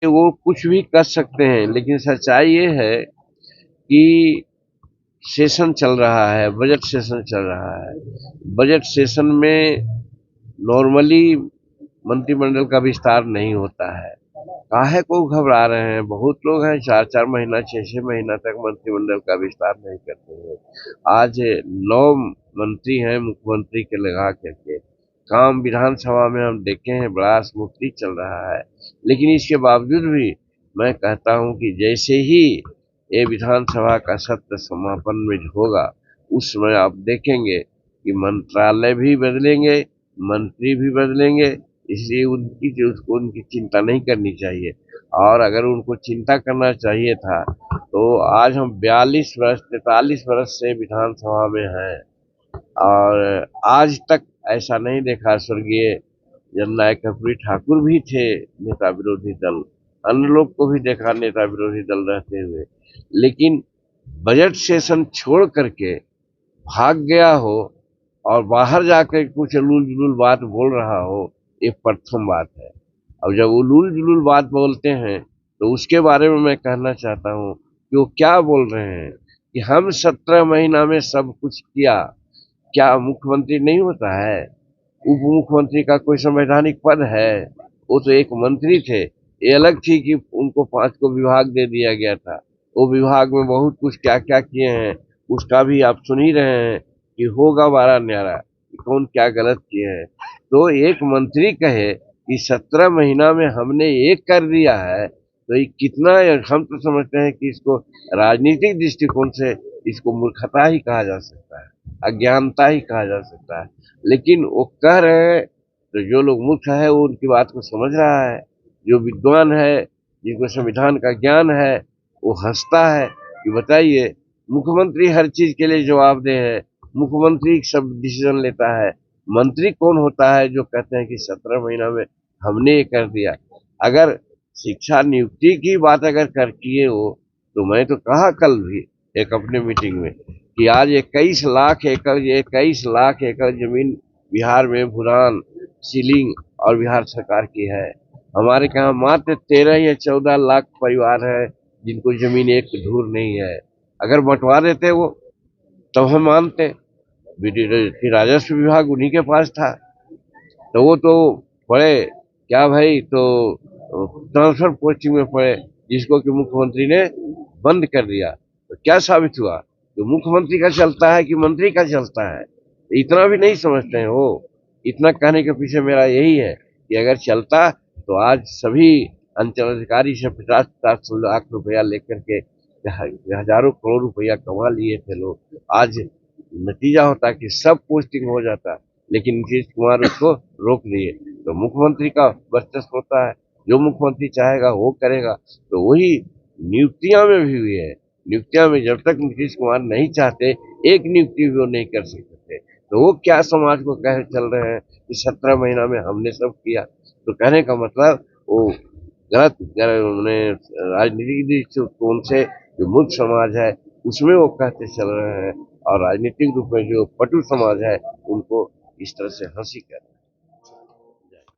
वो कुछ भी कर सकते हैं, लेकिन सच्चाई ये है कि सेशन चल रहा है, बजट सेशन चल रहा है। बजट सेशन में नॉर्मली मंत्रिमंडल का विस्तार नहीं होता है। काहे को घबरा रहे हैं? बहुत लोग हैं 4-4 महीना 6-6 महीना तक मंत्रिमंडल का विस्तार नहीं करते हैं। आज 9 मंत्री हैं मुख्यमंत्री के लगा करके। काम विधानसभा में हम देखे हैं बड़ा स्मूथली चल रहा है, लेकिन इसके बावजूद भी मैं कहता हूं कि जैसे ही ये विधानसभा का सत्र समापन में होगा, उस समय आप देखेंगे कि मंत्रालय भी बदलेंगे, मंत्री भी बदलेंगे। इसलिए उनकी चिंता नहीं करनी चाहिए। और अगर उनको चिंता करना चाहिए था तो आज हम 42 वर्ष 43 वर्ष से विधानसभा में हैं और आज तक ऐसा नहीं देखा। स्वर्गीय जननायक कर्पूरी ठाकुर भी थे नेता विरोधी दल, अन्य लोग को भी देखा नेता विरोधी दल रहते हुए, लेकिन बजट सेशन छोड़ करके भाग गया हो और बाहर जाकर कुछ उलूल जुलूल बात बोल रहा हो, ये प्रथम बात है। अब जब उलूल जुलूल बात बोलते हैं तो उसके बारे में मैं कहना चाहता हूँ कि वो क्या बोल रहे हैं कि हम 17 महीना में सब कुछ किया। क्या मुख्यमंत्री नहीं होता है? उप मुख्यमंत्री का कोई संवैधानिक पद है? वो तो एक मंत्री थे। ये अलग थी कि उनको 5 को विभाग दे दिया गया था। वो विभाग में बहुत कुछ क्या क्या किए हैं उसका भी आप सुन ही रहे हैं कि होगा बारह न्यारा कि कौन क्या गलत किए हैं। तो एक मंत्री कहे कि 17 महीना में हमने ये कर दिया है, तो ये कितना, हम तो समझते हैं कि इसको राजनीतिक दृष्टिकोण से इसको मूर्खता ही कहा जा सकता है, अज्ञानता ही कहा जा सकता है। लेकिन वो कह रहे हैं तो जो लोग मूर्ख है वो उनकी बात को समझ रहा है। जो विद्वान है, जिनको संविधान का ज्ञान है, वो हंसता है कि बताइए, मुख्यमंत्री हर चीज के लिए जवाबदेह है, मुख्यमंत्री सब डिसीजन लेता है। मंत्री कौन होता है जो कहते हैं कि 17 महीना में हमने ये कर दिया? अगर शिक्षा नियुक्ति की बात अगर कर किए हो तो मैं तो कहा कल भी एक अपने मीटिंग में कि आज 21 लाख एकड़ जमीन बिहार में भूदान सीलिंग और बिहार सरकार की है। हमारे यहाँ मात्र 13 या 14 लाख परिवार है जिनको जमीन एक धूर नहीं है। अगर बंटवा देते वो तब हम मानते कि राजस्व विभाग उन्हीं के पास था, तो वो तो पढ़े क्या भाई, तो ट्रांसफर पोस्टिंग में पढ़े, जिसको कि मुख्यमंत्री ने बंद कर दिया। तो क्या साबित हुआ? तो मुख्यमंत्री का चलता है कि मंत्री का चलता है? इतना भी नहीं समझते हैं वो। इतना कहने के पीछे मेरा यही है कि अगर चलता तो आज सभी अंचल अधिकारी से 50-50 लाख रुपया लेकर के हजारों करोड़ रुपया कमा लिए थे लोग। आज नतीजा होता कि सब पोस्टिंग हो जाता, लेकिन नीतीश कुमार उसको रोक दिए। तो मुख्यमंत्री का वर्चस्व होता है, जो मुख्यमंत्री चाहेगा वो करेगा। तो वही नियुक्तियां में भी हुई है। नियुक्तियां में जब तक नीतीश कुमार नहीं चाहते एक नियुक्ति भी वो नहीं कर सकते थे। तो वो क्या समाज को कह चल रहे हैं कि 17 महीना में हमने सब किया? तो कहने का मतलब वो गलत राजनीतिक दृष्टिकोण से जो मूर्ख समाज है उसमें वो कहते चल रहे हैं, और राजनीतिक रूप में जो पटु समाज है उनको इस तरह से हंसी कर